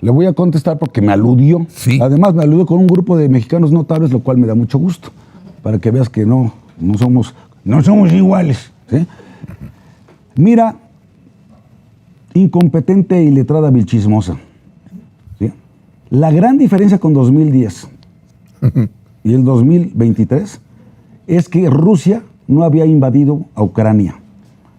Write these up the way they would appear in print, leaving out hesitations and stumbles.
le voy a contestar porque me aludió. Sí. Además, me aludió con un grupo de mexicanos notables, lo cual me da mucho gusto, para que veas que no somos iguales. ¿Sí? Mira, incompetente y letrada vilchismosa. ¿Sí? La gran diferencia con 2010 y el 2023 es que Rusia no había invadido a Ucrania,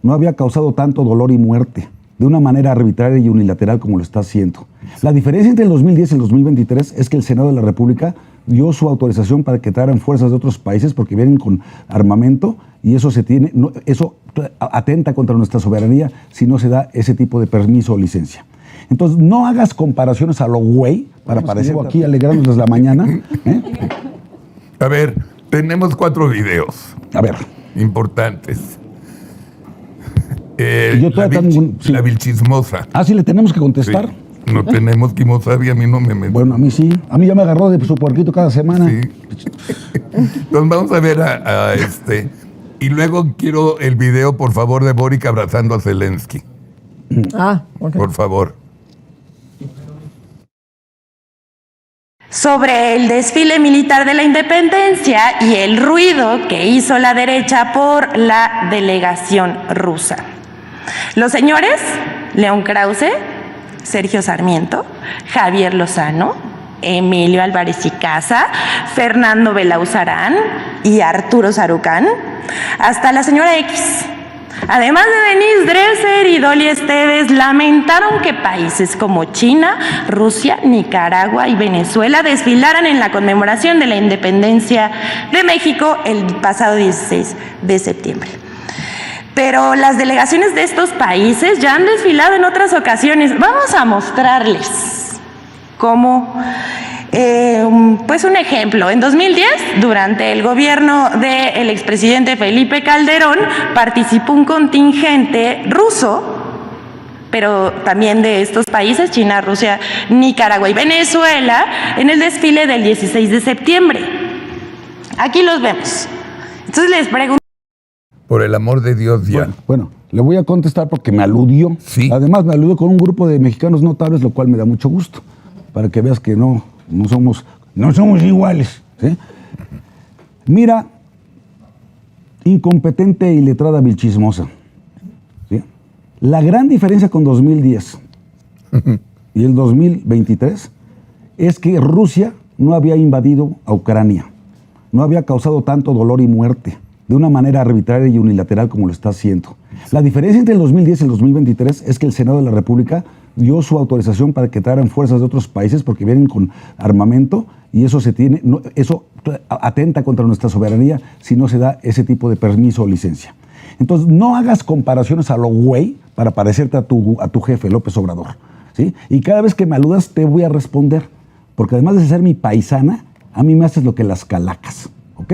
no había causado tanto dolor y muerte de una manera arbitraria y unilateral como lo está haciendo. La diferencia entre el 2010 y el 2023 es que el Senado de la República dio su autorización para que trajeran fuerzas de otros países porque vienen con armamento y eso eso atenta contra nuestra soberanía si no se da ese tipo de permiso o licencia. Entonces, no hagas comparaciones a lo güey para parecer aquí alegrándoles la mañana. A ver, tenemos 4 videos. A ver. Importantes. Yo La vilchismosa. Ah, sí, le tenemos que contestar. Sí. No tenemos Kimosabi, a mí no me mete. Bueno, a mí sí. A mí ya me agarró de su puerquito cada semana. Sí. Entonces vamos a ver a este. Y luego quiero el video, por favor, de Boric abrazando a Zelensky. Ok. Por favor. Sobre el desfile militar de la independencia y el ruido que hizo la derecha por la delegación rusa. Los señores León Krause, Sergio Sarmiento, Javier Lozano, Emilio Álvarez y Casa, Fernando Belauzarán y Arturo Sarucán, hasta la señora X. Además de Denise Dresser y Dolly Esteves, lamentaron que países como China, Rusia, Nicaragua y Venezuela desfilaran en la conmemoración de la independencia de México el pasado 16 de septiembre. Pero las delegaciones de estos países ya han desfilado en otras ocasiones. Vamos a mostrarles cómo, pues un ejemplo. En 2010, durante el gobierno del expresidente Felipe Calderón, participó un contingente ruso, pero también de estos países, China, Rusia, Nicaragua y Venezuela, en el desfile del 16 de septiembre. Aquí los vemos. Entonces les pregunto. Por el amor de Dios, ya. Bueno, le voy a contestar porque me aludió. Sí. Además, me aludió con un grupo de mexicanos notables, lo cual me da mucho gusto, para que veas que no somos iguales. ¿Sí? Mira, incompetente y letrada vilchismosa. ¿Sí? La gran diferencia con 2010 y el 2023 es que Rusia no había invadido a Ucrania, no había causado tanto dolor y muerte de una manera arbitraria y unilateral como lo está haciendo. La diferencia entre el 2010 y el 2023 es que el Senado de la República dio su autorización para que trajeran fuerzas de otros países porque vienen con armamento y eso eso atenta contra nuestra soberanía si no se da ese tipo de permiso o licencia. Entonces, no hagas comparaciones a lo güey para parecerte a tu jefe, López Obrador. ¿Sí? Y cada vez que me aludas te voy a responder, porque además de ser mi paisana, a mí me haces lo que las calacas. ¿Ok?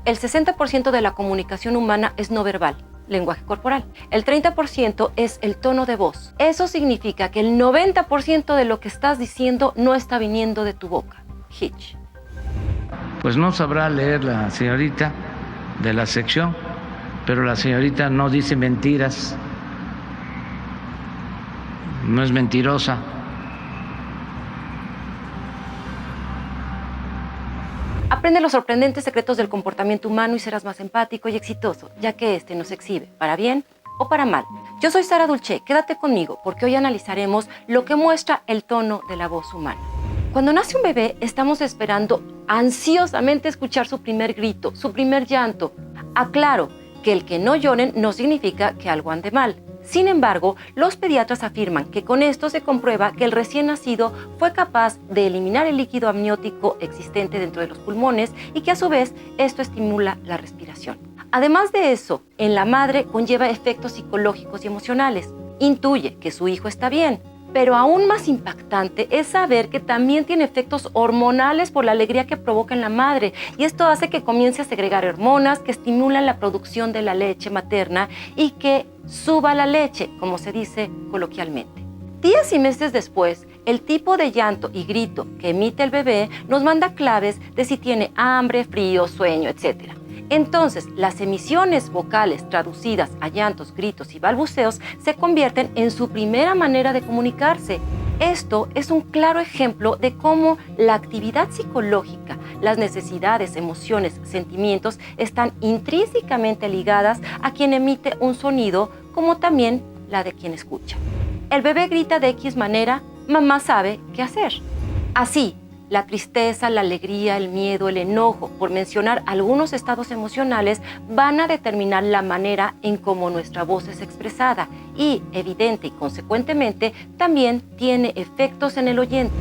El 60% de la comunicación humana es no verbal, lenguaje corporal. El 30% es el tono de voz. Eso significa que el 90% de lo que estás diciendo no está viniendo de tu boca. Hitch. Pues no sabrá leer la señorita de la sección, pero la señorita no dice mentiras, no es mentirosa. Aprende los sorprendentes secretos del comportamiento humano y serás más empático y exitoso, ya que este nos exhibe, para bien o para mal. Yo soy Sara Dulce, quédate conmigo porque hoy analizaremos lo que muestra el tono de la voz humana. Cuando nace un bebé, estamos esperando ansiosamente escuchar su primer grito, su primer llanto. Aclaro que el que no lloren no significa que algo ande mal. Sin embargo, los pediatras afirman que con esto se comprueba que el recién nacido fue capaz de eliminar el líquido amniótico existente dentro de los pulmones y que a su vez esto estimula la respiración. Además de eso, en la madre conlleva efectos psicológicos y emocionales. Intuye que su hijo está bien, pero aún más impactante es saber que también tiene efectos hormonales por la alegría que provoca en la madre, y esto hace que comience a segregar hormonas que estimulan la producción de la leche materna y que suba la leche, como se dice coloquialmente. Días y meses después, el tipo de llanto y grito que emite el bebé nos manda claves de si tiene hambre, frío, sueño, etc. Entonces, las emisiones vocales traducidas a llantos, gritos y balbuceos se convierten en su primera manera de comunicarse. Esto es un claro ejemplo de cómo la actividad psicológica, las necesidades, emociones, sentimientos están intrínsecamente ligadas a quien emite un sonido, como también la de quien escucha. El bebé grita de X manera, mamá sabe qué hacer. Así, la tristeza, la alegría, el miedo, el enojo, por mencionar algunos estados emocionales, van a determinar la manera en cómo nuestra voz es expresada y, evidente y consecuentemente, también tiene efectos en el oyente.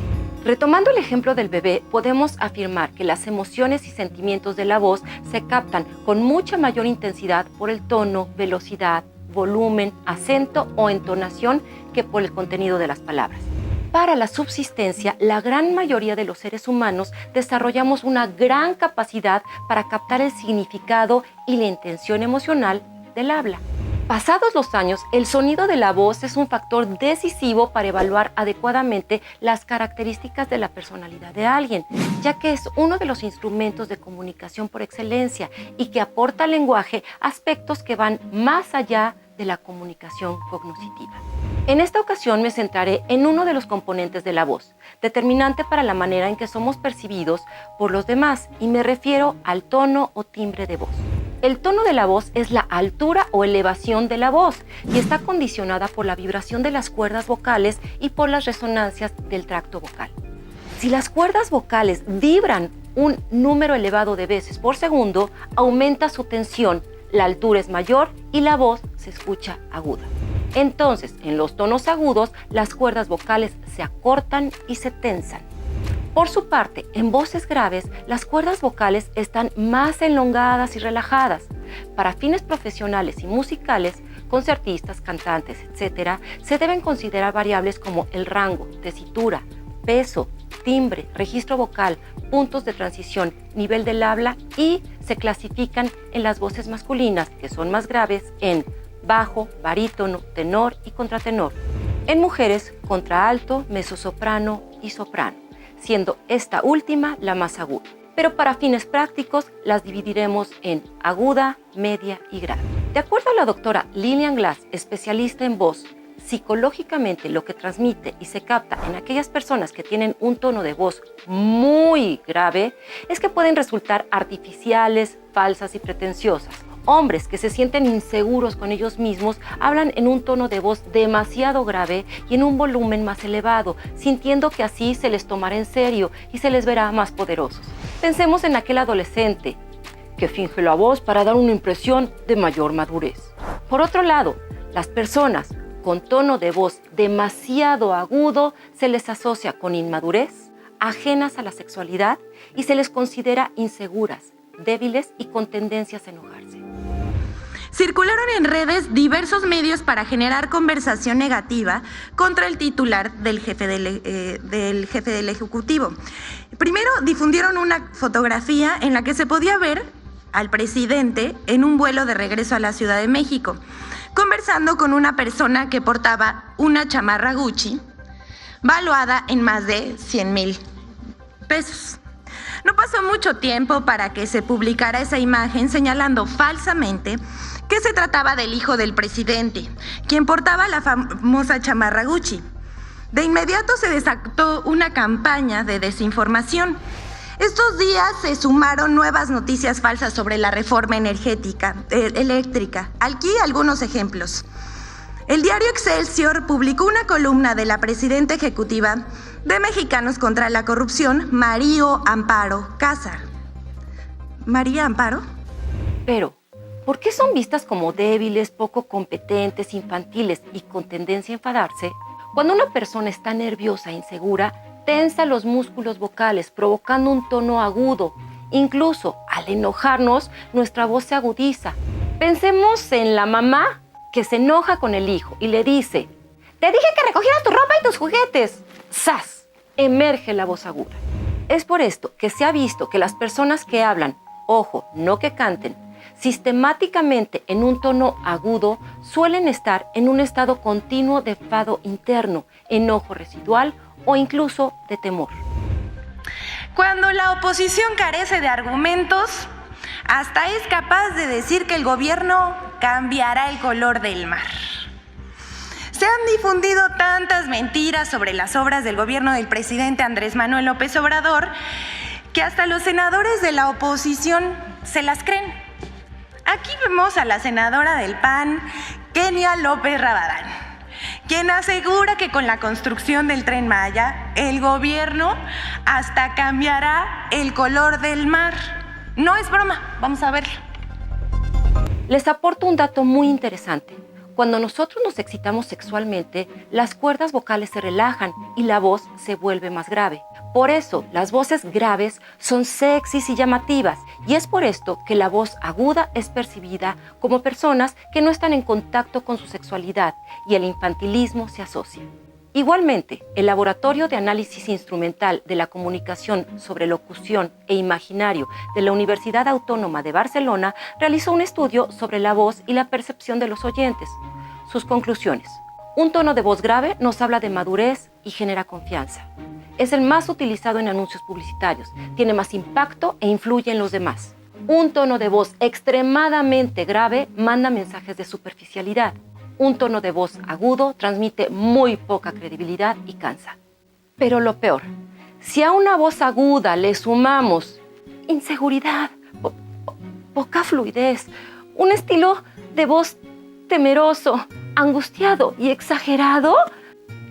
Retomando el ejemplo del bebé, podemos afirmar que las emociones y sentimientos de la voz se captan con mucha mayor intensidad por el tono, velocidad, volumen, acento o entonación que por el contenido de las palabras. Para la subsistencia, la gran mayoría de los seres humanos desarrollamos una gran capacidad para captar el significado y la intención emocional del habla. Pasados los años, el sonido de la voz es un factor decisivo para evaluar adecuadamente las características de la personalidad de alguien, ya que es uno de los instrumentos de comunicación por excelencia y que aporta al lenguaje aspectos que van más allá de la comunicación cognitiva. En esta ocasión me centraré en uno de los componentes de la voz, determinante para la manera en que somos percibidos por los demás, y me refiero al tono o timbre de voz. El tono de la voz es la altura o elevación de la voz y está condicionada por la vibración de las cuerdas vocales y por las resonancias del tracto vocal. Si las cuerdas vocales vibran un número elevado de veces por segundo, aumenta su tensión, la altura es mayor y la voz se escucha aguda. Entonces, en los tonos agudos, las cuerdas vocales se acortan y se tensan. Por su parte, en voces graves, las cuerdas vocales están más elongadas y relajadas. Para fines profesionales y musicales, concertistas, cantantes, etc., se deben considerar variables como el rango, tesitura, peso, timbre, registro vocal, puntos de transición, nivel del habla, y se clasifican en las voces masculinas, que son más graves, en bajo, barítono, tenor y contratenor. En mujeres, contraalto, mezzosoprano y soprano, siendo esta última la más aguda. Pero para fines prácticos las dividiremos en aguda, media y grave. De acuerdo a la doctora Lillian Glass, especialista en voz, psicológicamente lo que transmite y se capta en aquellas personas que tienen un tono de voz muy grave es que pueden resultar artificiales, falsas y pretenciosas. Hombres que se sienten inseguros con ellos mismos hablan en un tono de voz demasiado grave y en un volumen más elevado, sintiendo que así se les tomará en serio y se les verá más poderosos. Pensemos en aquel adolescente que finge la voz para dar una impresión de mayor madurez. Por otro lado, las personas con tono de voz demasiado agudo se les asocia con inmadurez, ajenas a la sexualidad y se les considera inseguras, débiles y con tendencias a enojarse. Circularon en redes diversos medios para generar conversación negativa contra el titular del jefe del Ejecutivo. Primero difundieron una fotografía en la que se podía ver al presidente en un vuelo de regreso a la Ciudad de México, conversando con una persona que portaba una chamarra Gucci, valuada en más de 100,000 pesos. No pasó mucho tiempo para que se publicara esa imagen señalando falsamente que se trataba del hijo del presidente, quien portaba la famosa chamarra Gucci. De inmediato se desató una campaña de desinformación. Estos días se sumaron nuevas noticias falsas sobre la reforma eléctrica. Aquí algunos ejemplos. El diario Excelsior publicó una columna de la presidenta ejecutiva de Mexicanos contra la Corrupción, María Amparo Cázar. ¿María Amparo? Pero, ¿por qué son vistas como débiles, poco competentes, infantiles y con tendencia a enfadarse? Cuando una persona está nerviosa e insegura, tensa los músculos vocales, provocando un tono agudo. Incluso al enojarnos, nuestra voz se agudiza. Pensemos en la mamá que se enoja con el hijo y le dice: "Te dije que recogieras tu ropa y tus juguetes". ¡Zas! Emerge la voz aguda. Es por esto que se ha visto que las personas que hablan, ojo, no que canten, sistemáticamente en un tono agudo, suelen estar en un estado continuo de enfado interno, enojo residual o incluso de temor. Cuando la oposición carece de argumentos, Hasta es capaz de decir que el gobierno cambiará el color del mar. Se han difundido tantas mentiras sobre las obras del gobierno del presidente Andrés Manuel López Obrador que hasta los senadores de la oposición se las creen. Aquí vemos a la senadora del PAN, Kenia López Rabadán, quien asegura que con la construcción del Tren Maya, el gobierno hasta cambiará el color del mar. No es broma, vamos a verlo. Les aporto un dato muy interesante. Cuando nosotros nos excitamos sexualmente, las cuerdas vocales se relajan y la voz se vuelve más grave. Por eso, las voces graves son sexys y llamativas, y es por esto que la voz aguda es percibida como personas que no están en contacto con su sexualidad y el infantilismo se asocia. Igualmente, el Laboratorio de Análisis Instrumental de la Comunicación sobre Locución e Imaginario de la Universidad Autónoma de Barcelona realizó un estudio sobre la voz y la percepción de los oyentes. Sus conclusiones: un tono de voz grave nos habla de madurez y genera confianza. Es el más utilizado en anuncios publicitarios, tiene más impacto e influye en los demás. Un tono de voz extremadamente grave manda mensajes de superficialidad. Un tono de voz agudo transmite muy poca credibilidad y cansa. Pero lo peor, si a una voz aguda le sumamos inseguridad, poca fluidez, un estilo de voz temeroso, angustiado y exagerado,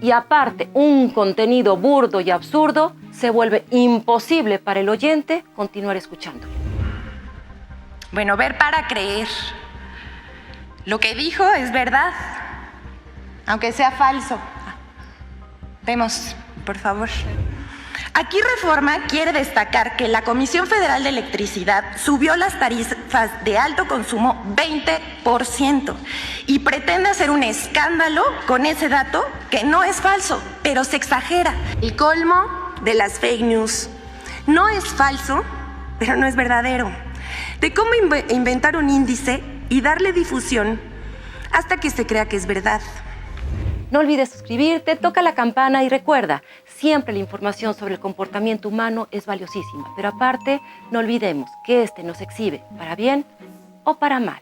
y aparte un contenido burdo y absurdo, se vuelve imposible para el oyente continuar escuchando. Bueno, ver para creer. Lo que dijo es verdad, aunque sea falso. Vemos, por favor. Aquí Reforma quiere destacar que la Comisión Federal de Electricidad subió las tarifas de alto consumo 20% y pretende hacer un escándalo con ese dato que no es falso, pero se exagera. El colmo de las fake news. No es falso, pero no es verdadero. De cómo inventar un índice y darle difusión hasta que se crea que es verdad. No olvides suscribirte, toca la campana y recuerda, siempre la información sobre el comportamiento humano es valiosísima, pero aparte, no olvidemos que este nos exhibe para bien o para mal.